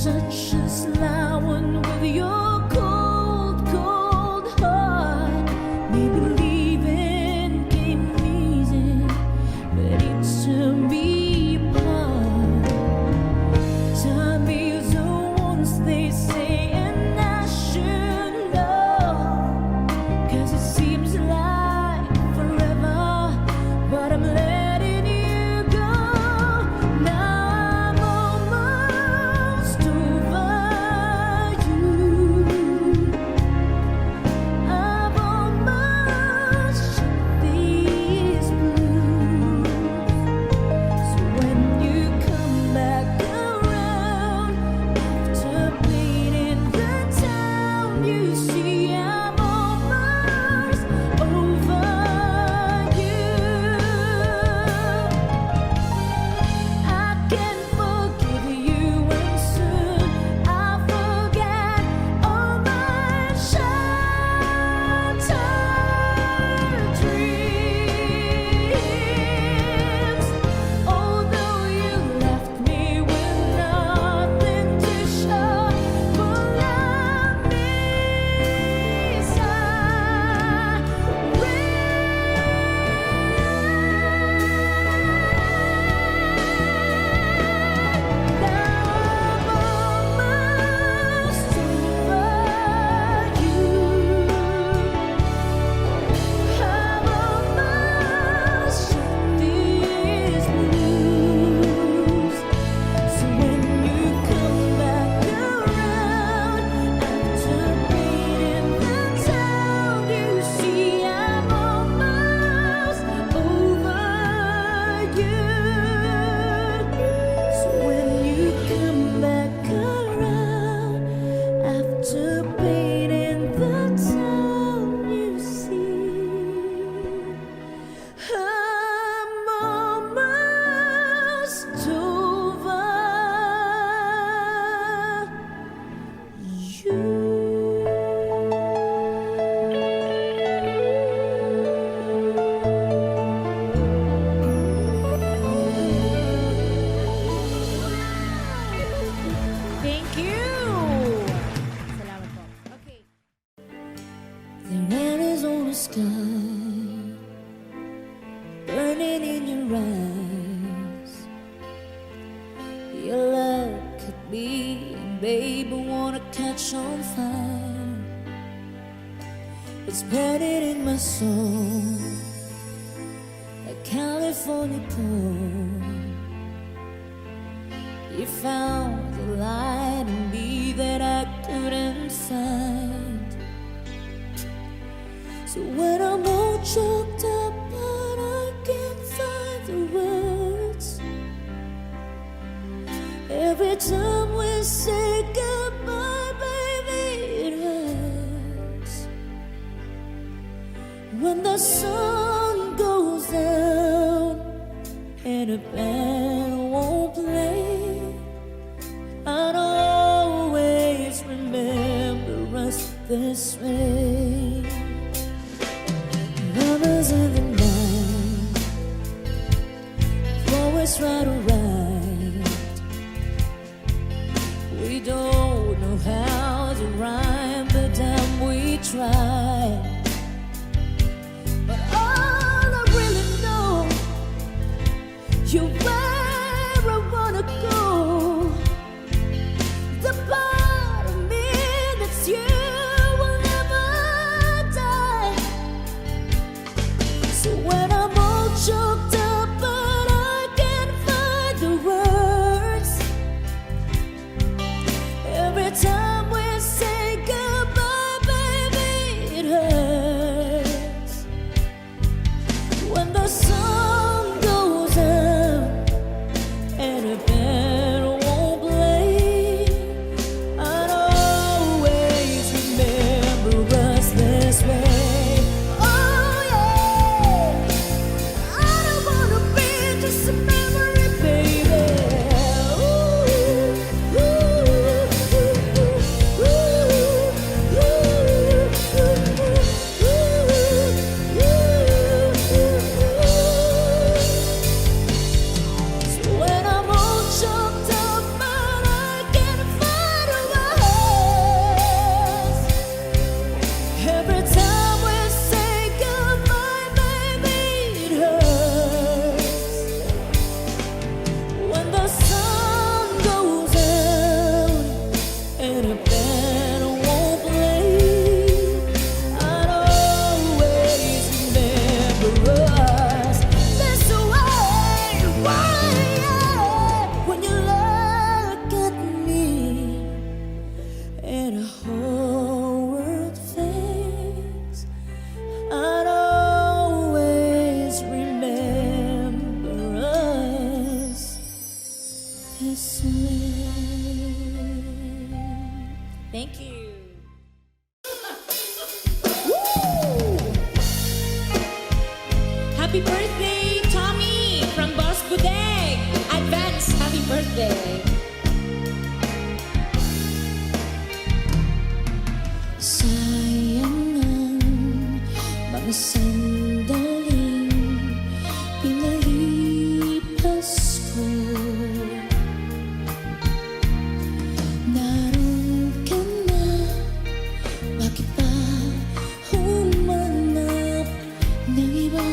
such a sly one with your cold, cold heart. Me believing came easy, but it turned me apart. Time is a once they say, and I should know, 'cause it seems like forever, but I'm letting you go. Now I'm almost over you. I've almost shut these blues. So when you come back around after bleeding the town, you see I'm almost over you. I can forgive you, and soon I'll forget all my shattered dreams. Although you left me with nothing to show for love means I Thank you! Salamat po. Okay. The Arizona sky burning in your eyes. Your love could be, babe, I wanna catch on fire. It's burning in my soul, like California cold. You found the light in me that I couldn't find. So when I'm all choked up but I can't find the words, every time we say goodbye, baby, it hurts. When the sun goes down and a band won't play, I'd always remember us this way. Lovers in the night, always right or right. We don't know how to rhyme, but damn we try. But all I really know, you're where I wanna go. The part of me that's you will never die. So when I'm all choked up but I can't find the words, every time we say goodbye, baby, swear. Thank you. Happy birthday, Tommy from Boss Budeg. Advance happy birthday. Sayang ang mga sandaling pinalipas ko. Naroon ka na, bakit pa humanap ng iba?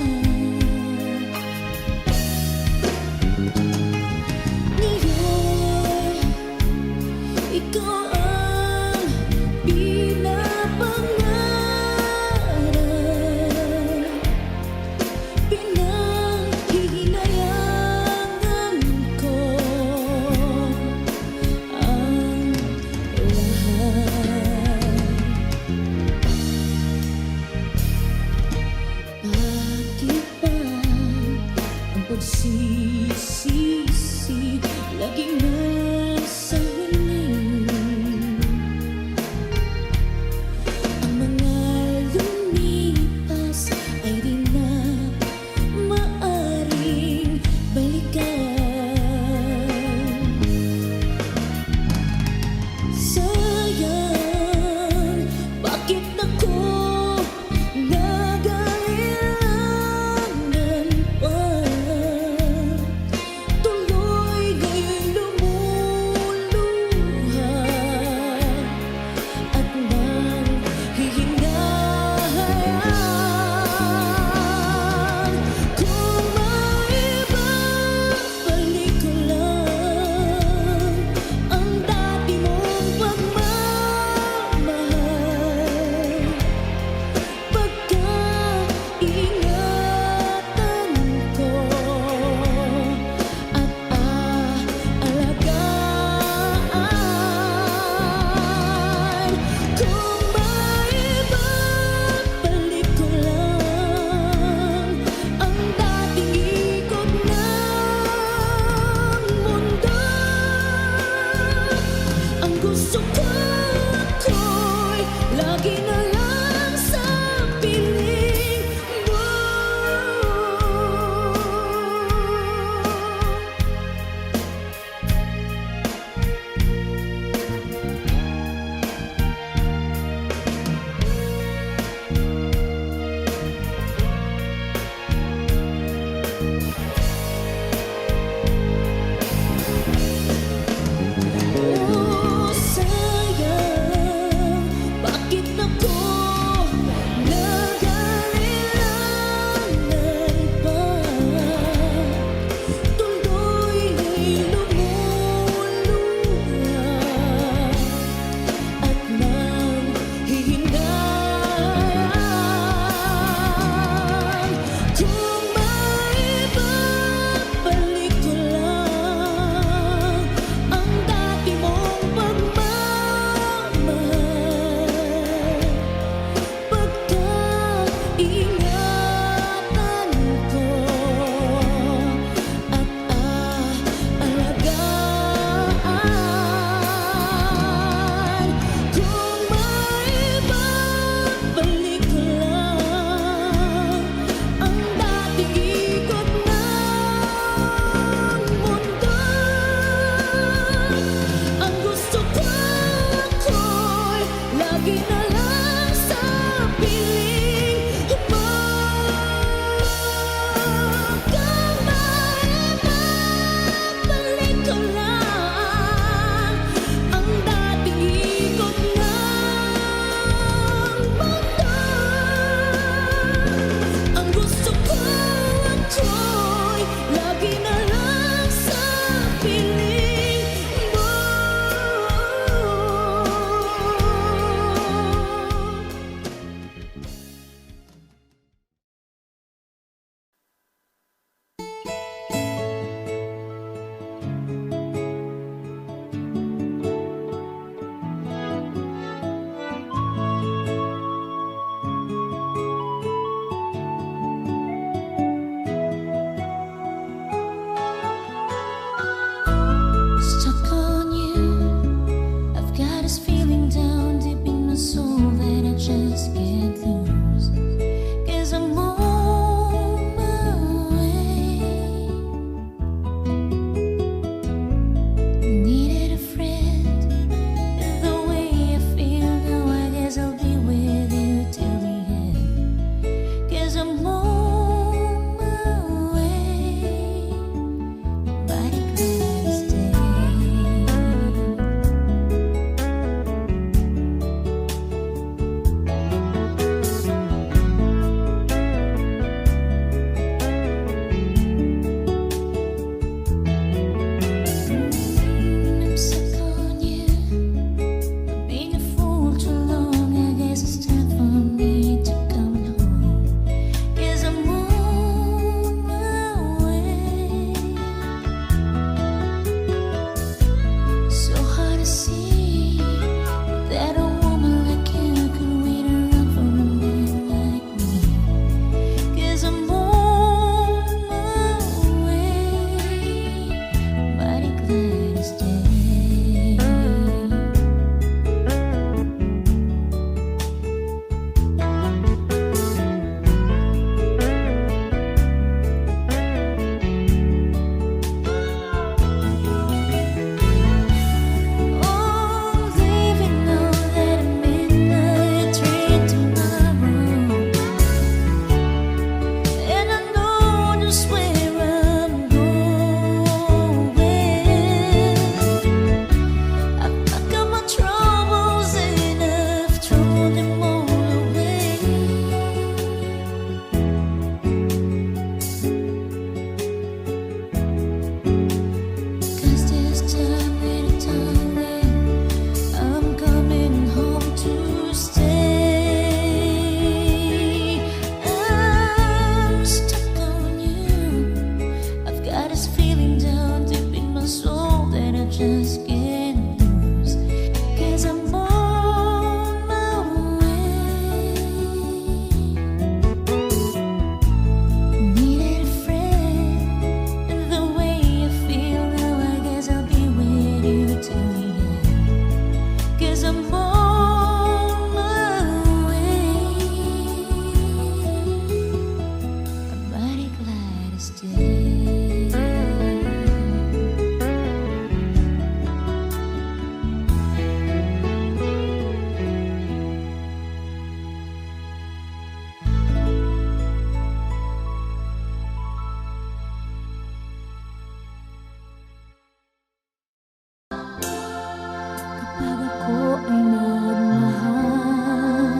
ako ay nagmahal,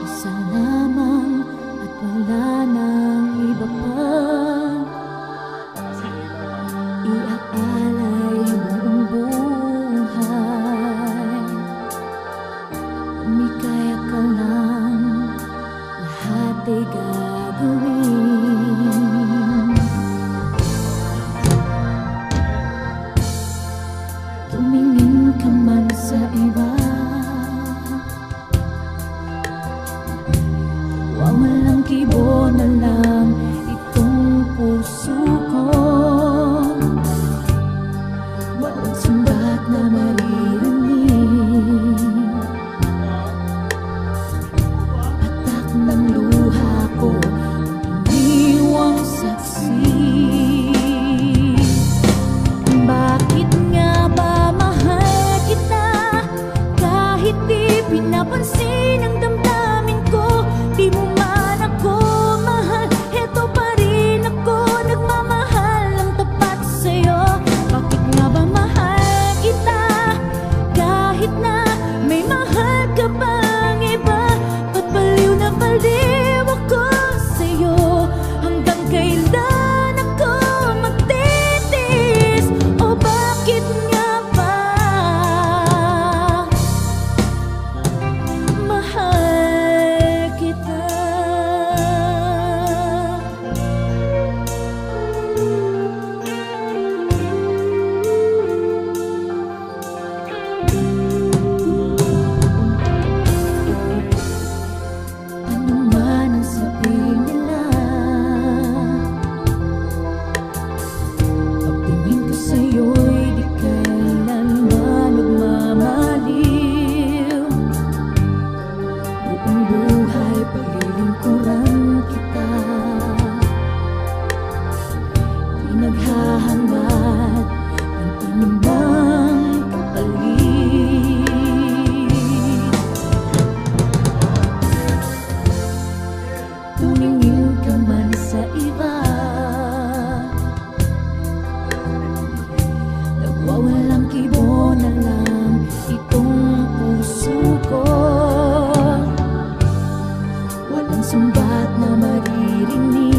isa lamang at wala nang iba pa. Iaalay buong buhay, umikaya ka lang, lahat ay gagawin. Tumingin ka man sa iba, wawalang kibo na lang itong puso ko. Walang sumbat na maririnig, patak ng luha ko, iniwang saksi. Bakit nga ba mahal kita, kahit di pinapansin ang damdamin ko? Di mo man ako mahal, heto pa rin ako, nagmamahal ng tapat sa'yo. Bakit nga ba mahal kita, kahit na may mahal ka bang iba? Ba't baliw na baliw ako sa'yo? Hanggang kailan ako magtitiis? O bakit nga ba mahal kita? Ano man ang sabihin nila, pagtingin ko sa'yo'y di kailanman nagmamaliw. Buong buhay paglilingkuran kita, di naghahangad ng anumang kapalit. Tumingin ka man sa iba, nagwawalang kibo na lang itong puso ko. Walang sumbat na maririnig,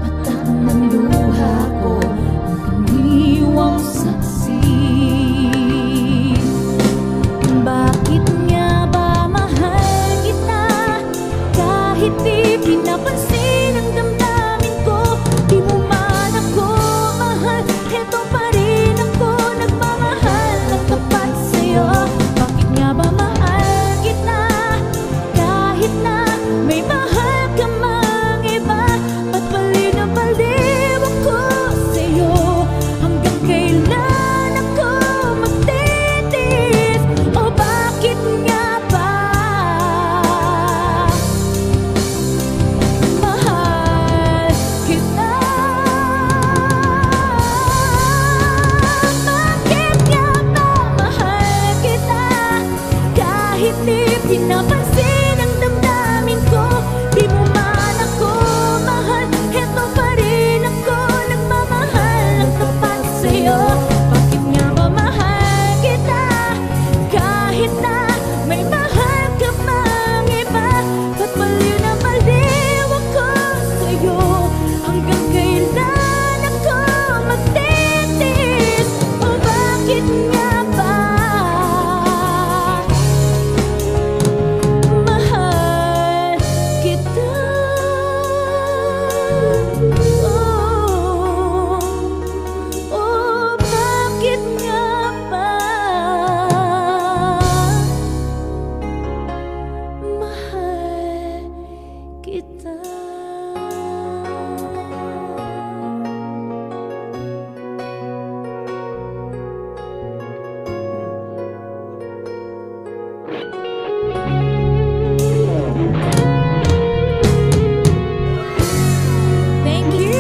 patak ng luha ko, ang iniwang saksi. Bakit nga ba mahal kita, kahit di pinapansin ang damdamin ko? Di mo man ako mahal, heto pa rin ako, nagmamahal ng tapat sa'yo. Bakit nga ba mahal kita, kahit na may mahal ka mang iba? Ba't baliw na baliw ako sa'yo? Hanggang kailan ako magtitiis? O bakit nga ba mahal kita? Bakit nga ba mahal kita, kahit di pinapansin ang damdamin ko? Di mo man ako mahal, heto pa rin ako, nagmamahal ng tapat sa'yo. Bakit nga ba mahal kita, kahit na may mahal ka mang iba? Ba't baliw na baliw ako sa'yo? Hanggang kailan ako magtitiis? O bakit nga ba mahal kita? Oh, bakit nga ba mahal kita? Thank you.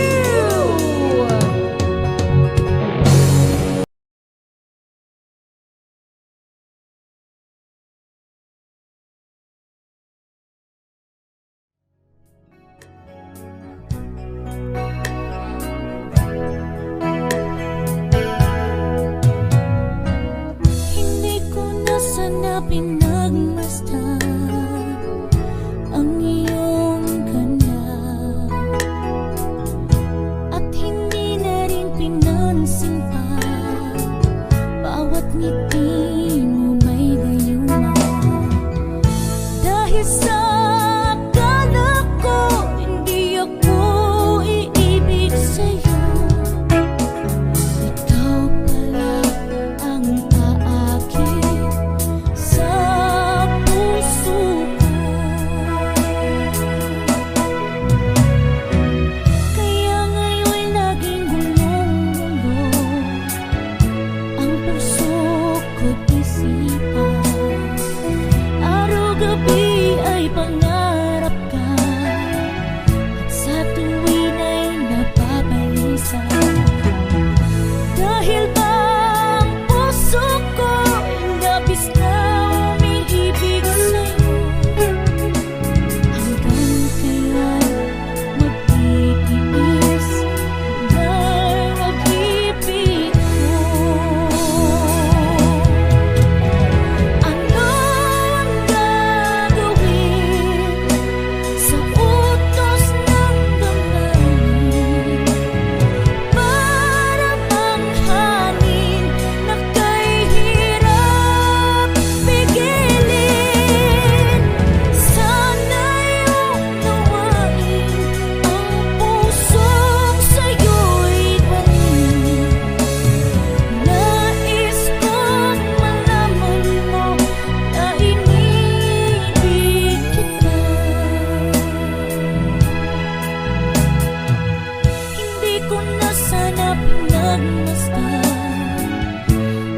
pagmasdan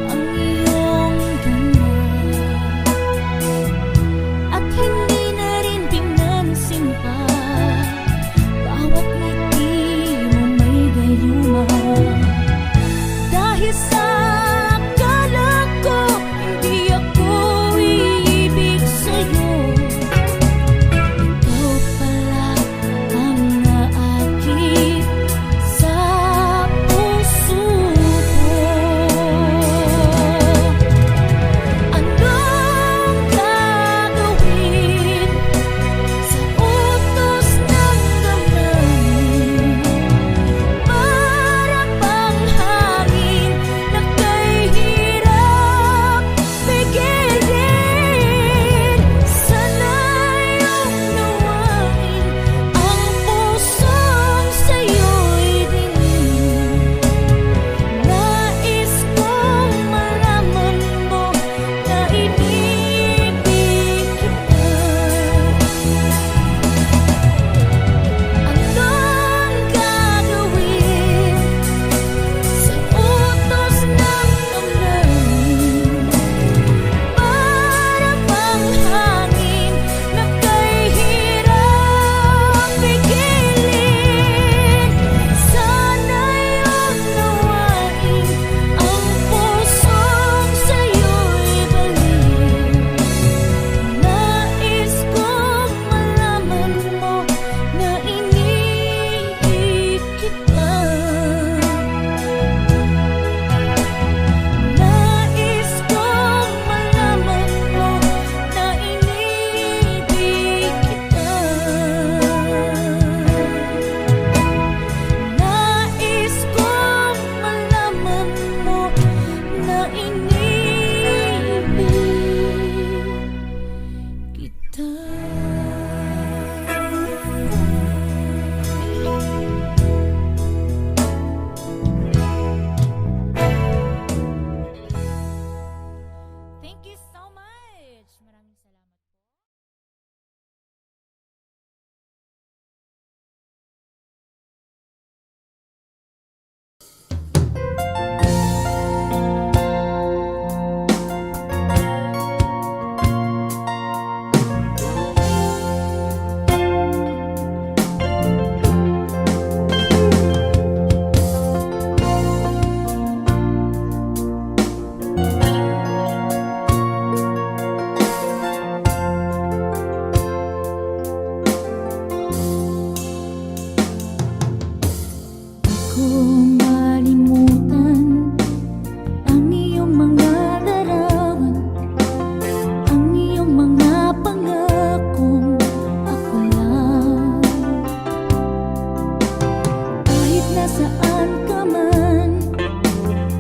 ang iyong ganda at hindi na rin pinansin pa bawat ngiti mo may gayuma. Dahil sa akala ko hindi ako iibig sa'yo, ikaw pala ang naakit sa puso ko. Anong gagawin sa utos ng damdamin? Para bang hangin na kay hirap pigilin. Sana'y unawain ang pusong sa'yo'y dinig. Nais kong malaman mo na inibig kita. Anong gagawin sa utos ng damdamin? Para bang hangin na kay hirap pigilin. Sana'y unawain ang pusong sa'yo'y balik. Nais kong malaman mo na inibig kita. Nais kong malaman mo na inibig kita. Nais kong malaman mo na inibig kita. Thank you so much. Maraming salamat. Ko malimutan ang iyong mga larawan, ang iyong mga pangakong ako lang. Kahit nasaan ka man,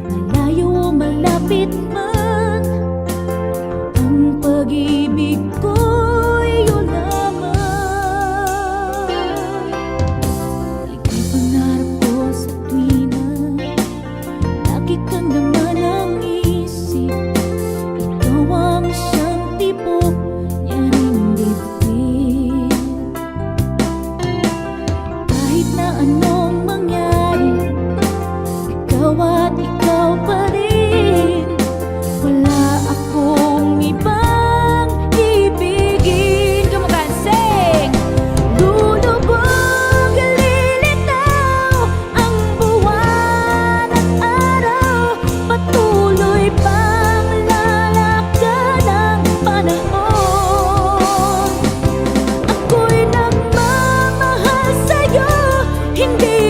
malayo o malapit man, ang pag-ibig ko'y iyong lamang. Ika'y pangarap ko sa tuwina, lagi ka naman ang isip. Ikaw ang siyang tipo niya rin dibdib. Kahit na anong mangyari, ikaw at ikaw pa rin. Wala akong ibang ibigin. Come on, guys, sing! Lulubog, lilitaw ang buwan at araw, patuloy pang lalakad ang panahon. Ako'y nagmamahal sa'yo, hindi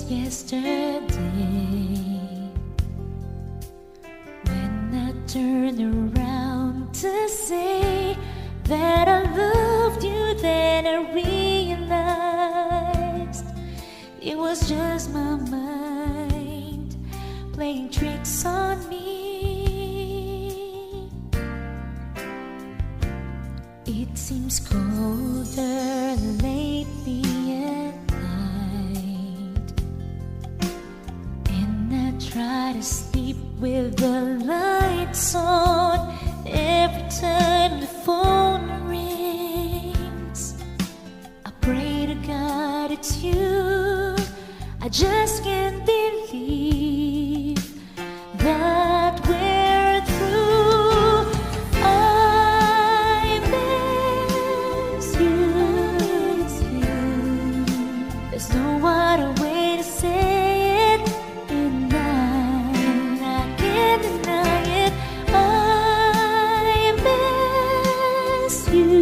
yesterday when I turned around to say that I loved you. Then I realized it was just my mind playing tricks on me. It seems colder lately at night, and I try to sleep with the lights on. Every time the phone rings, I pray to God it's you. I just can't believe that we're through. I miss you. There's no other way to say it, and I can't deny it. I miss you.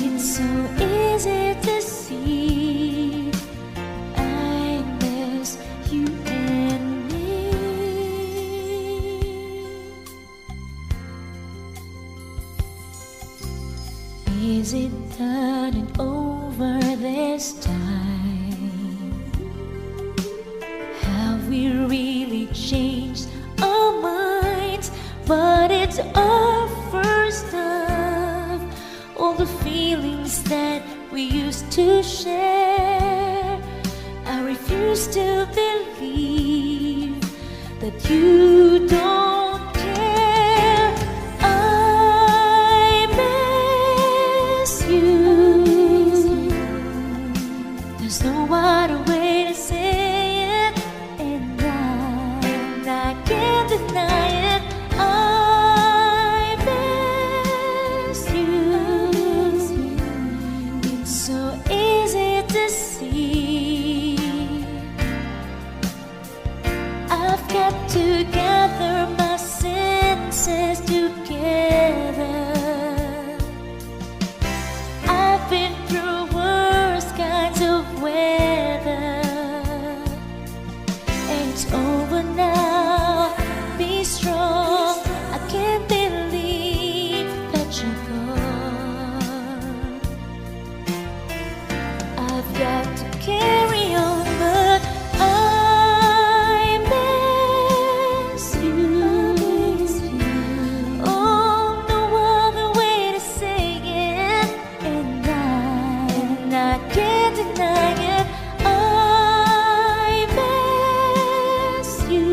It's so easy to see. I miss you and me. Is it done and over this time? Have we really changed our minds? But it's our first love. All the feelings that we used to share, I refuse to believe that you don't care. I miss you. There's no other way to say it, and I can't deny it. I miss you. It's so easy to see. I've got to gather my senses together. I've been through worse kinds of weather, and it's over now. Be strong. I can't believe that you're gone. I've got to carry on, but I miss you. Oh, no other way to say it, and I can't deny it. I miss you.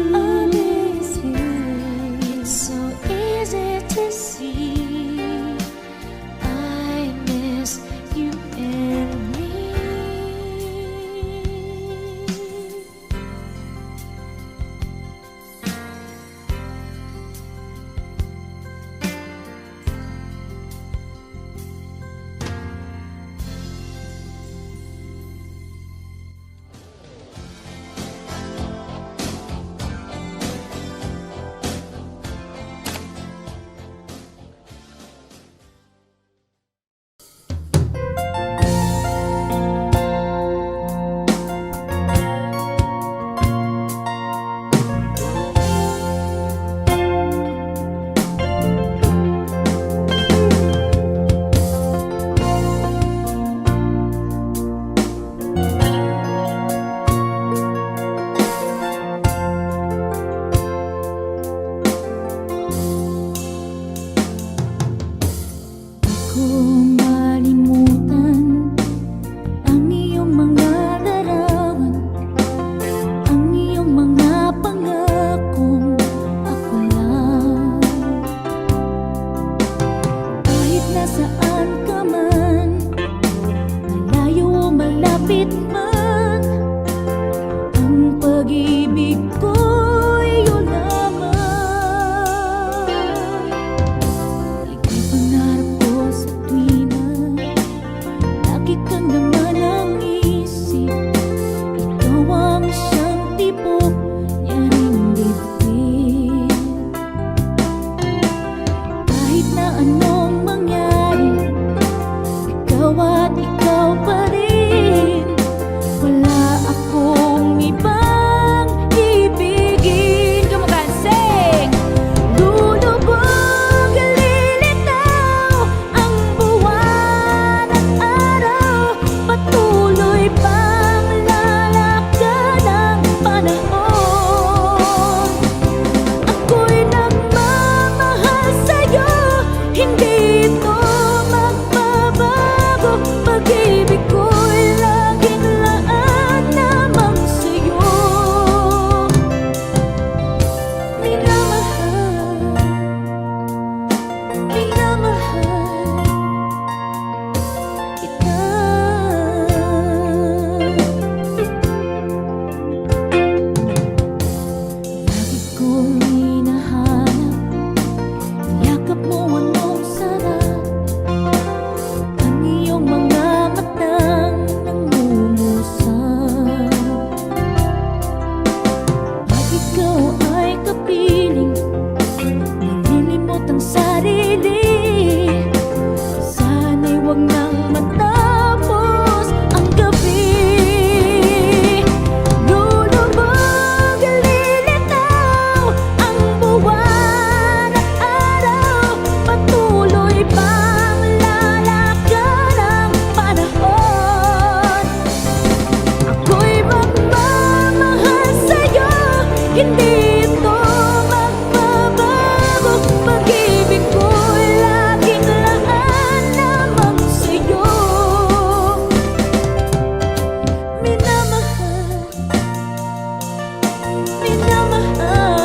minamahal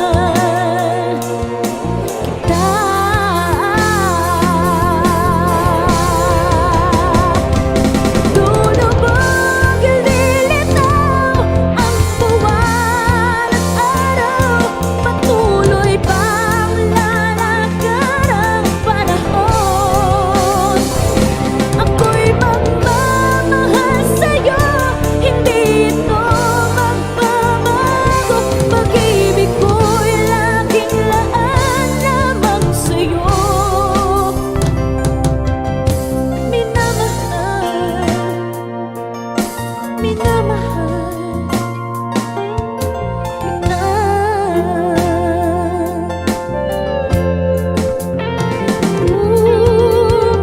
kita. Lulubog ililitaw ang buwan at araw, patuloy pang lalakad ang panahon. Ako'y magmamahal sa'yo, hindi ito magbabago. Pag-ibig ko'y laging laan lamang sa'yo. Minamahal, minamahal kita.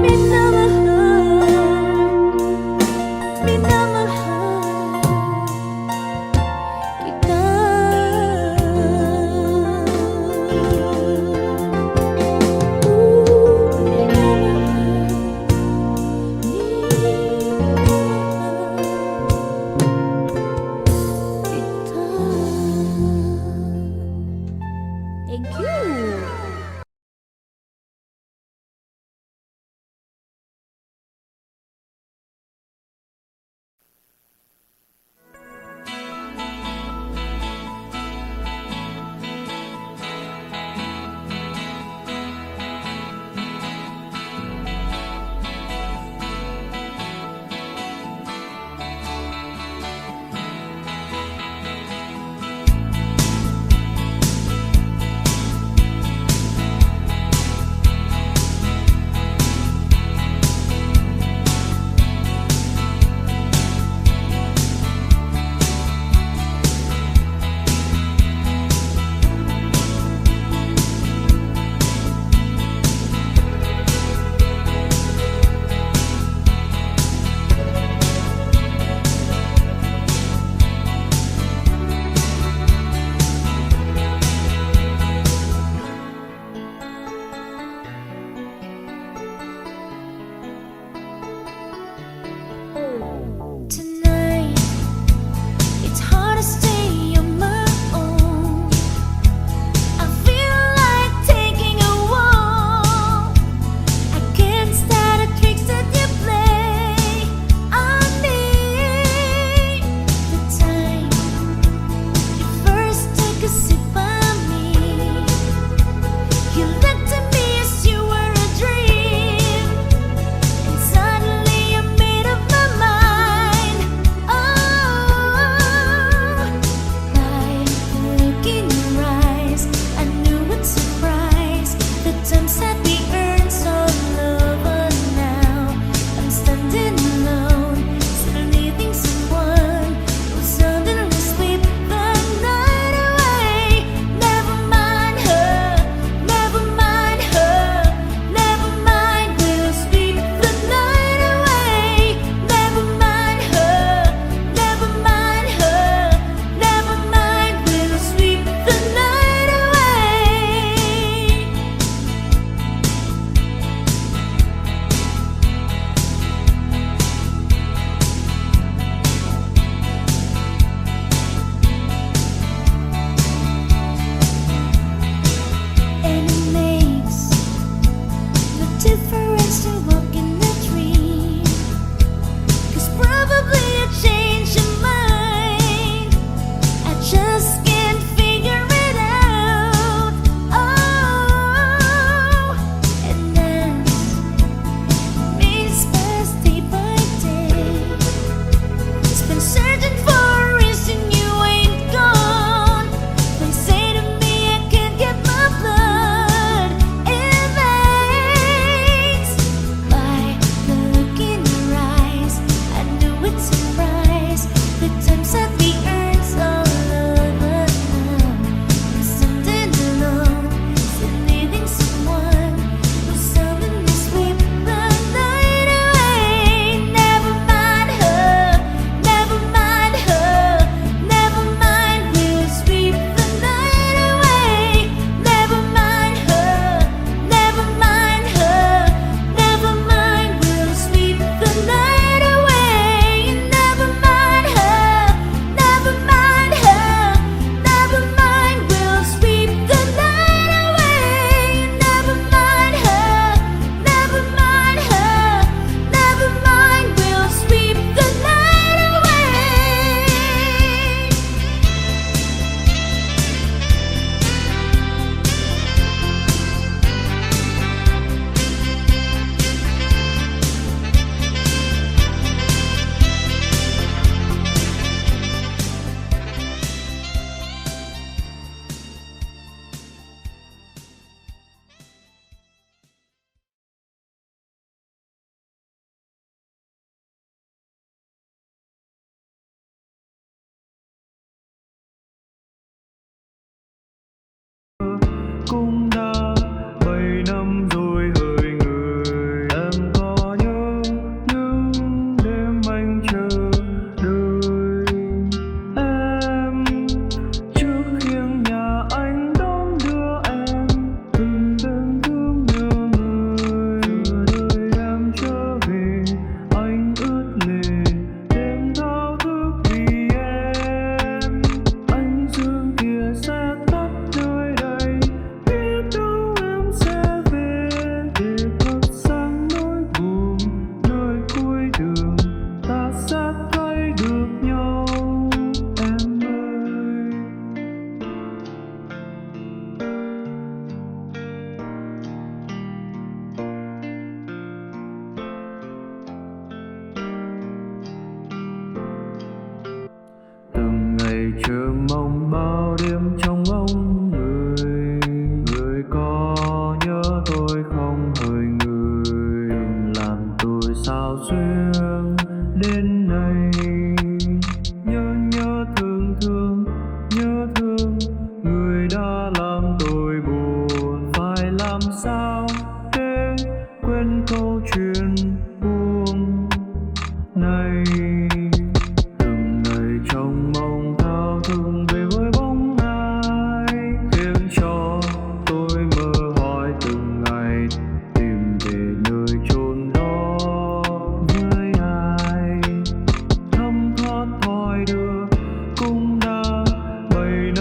Minamahal, minamahal kita. Thank you.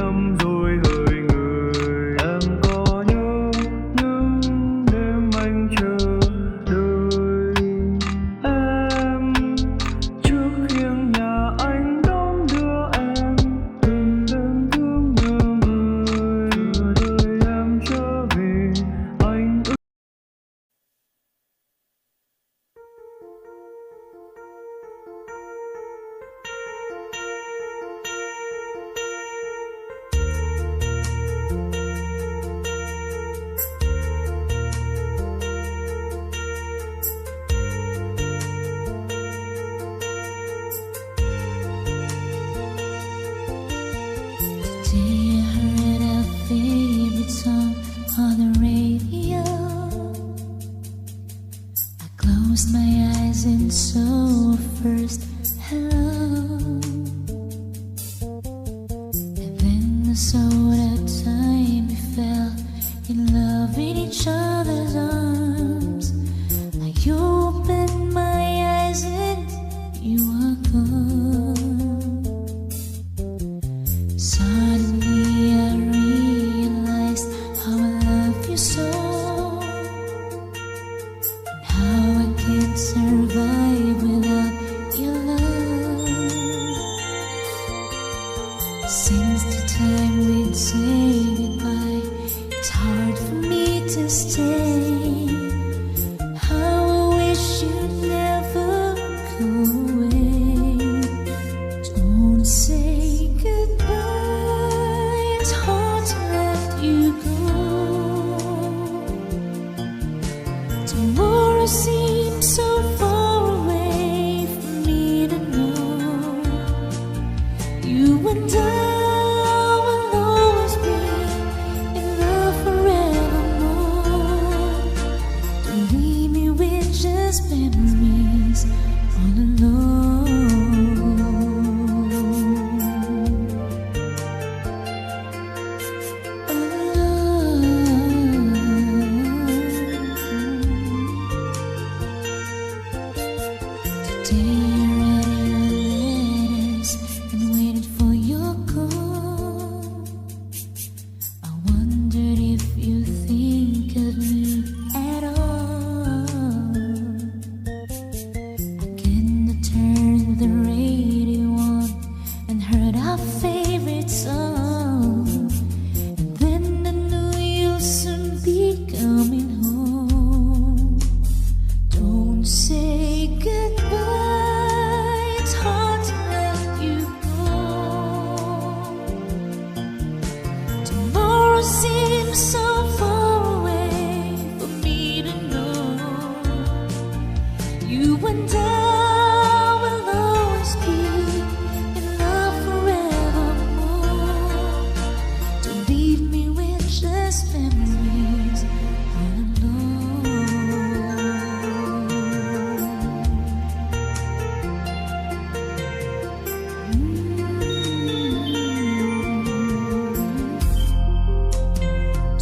năm rồi hỡi người, em có nhớ những đêm anh chờ đợi em trước hiên nhà anh đón đưa em, từng đêm thương nhớ người, chờ đợi em trở về anh. Today I heard our favorite song on the radio. I closed my eyes and saw first hello, and then I saw that time we fell in love in each other's arms. I opened my eyes and you were gone. Suddenly I realized how I love you so, and how I can't survive without your love. Since the time we'd say goodbye, it's hard for me to stay. How I wish you'd never go away. Don't say goodbye, it's hard to let you go. Tomorrow seems so far away for me to know. You and I will always be in love forevermore. Don't leave me with just memories all alone. Today I read your letters and waited for your call. I wondered if you think of me at all. Again I turned the radio on and heard our favorite song, and then I knew you'll soon be coming home. Don't say goodbye, it's hard to let you go. Tomorrow seems so far away for me to know. You and I will always be in love forevermore. Don't leave me with just memories all alone.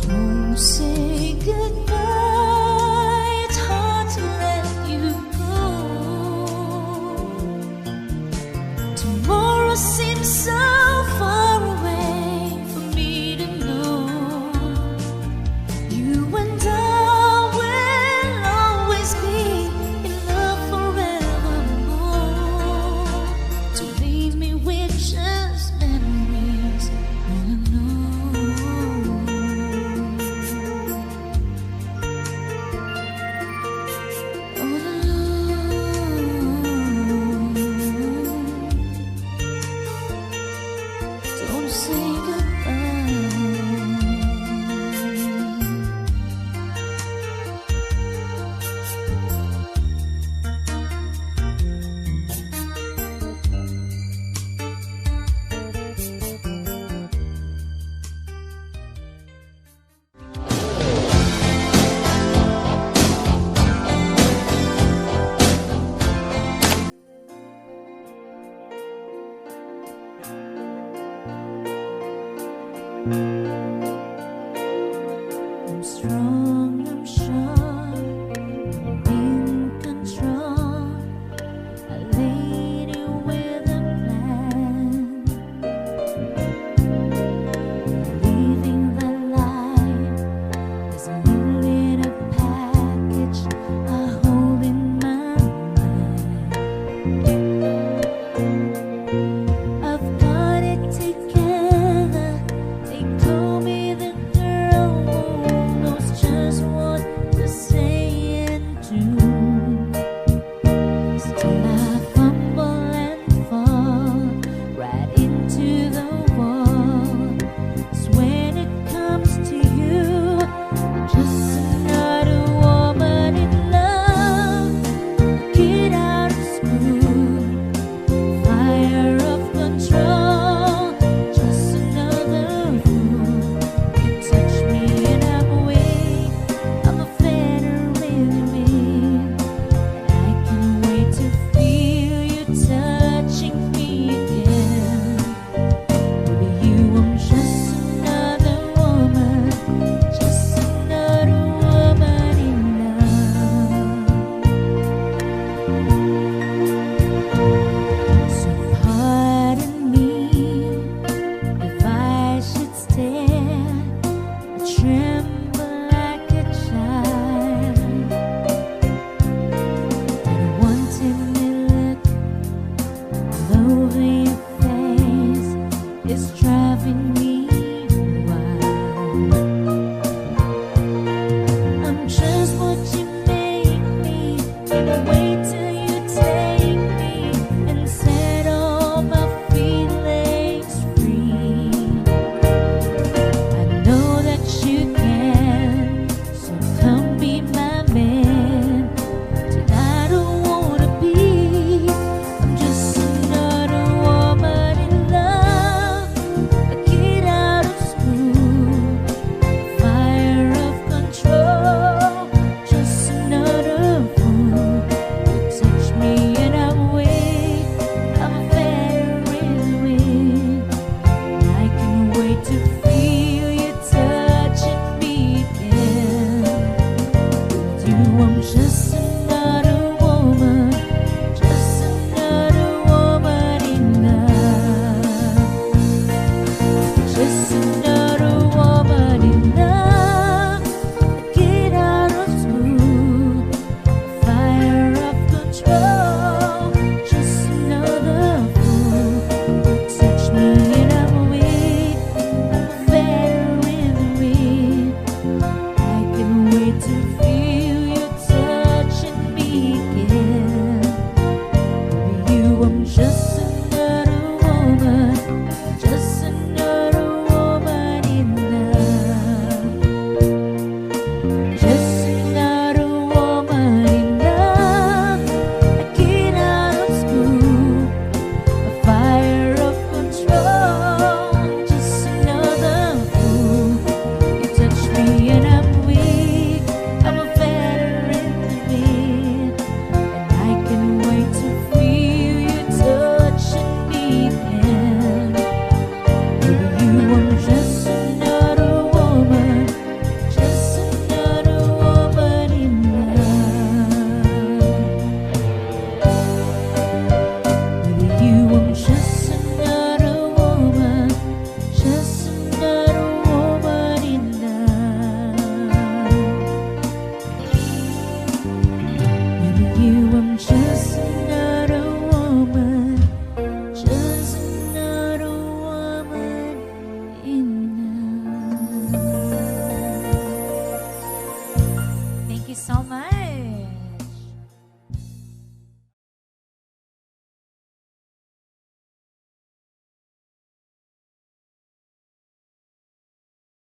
Don't say goodbye, it's hard to let you go. Tomorrow seems so far away for me to know. You and I will always be in love forevermore. Don't leave me with just memories all alone. All alone. Don't say goodbye. I'm strong.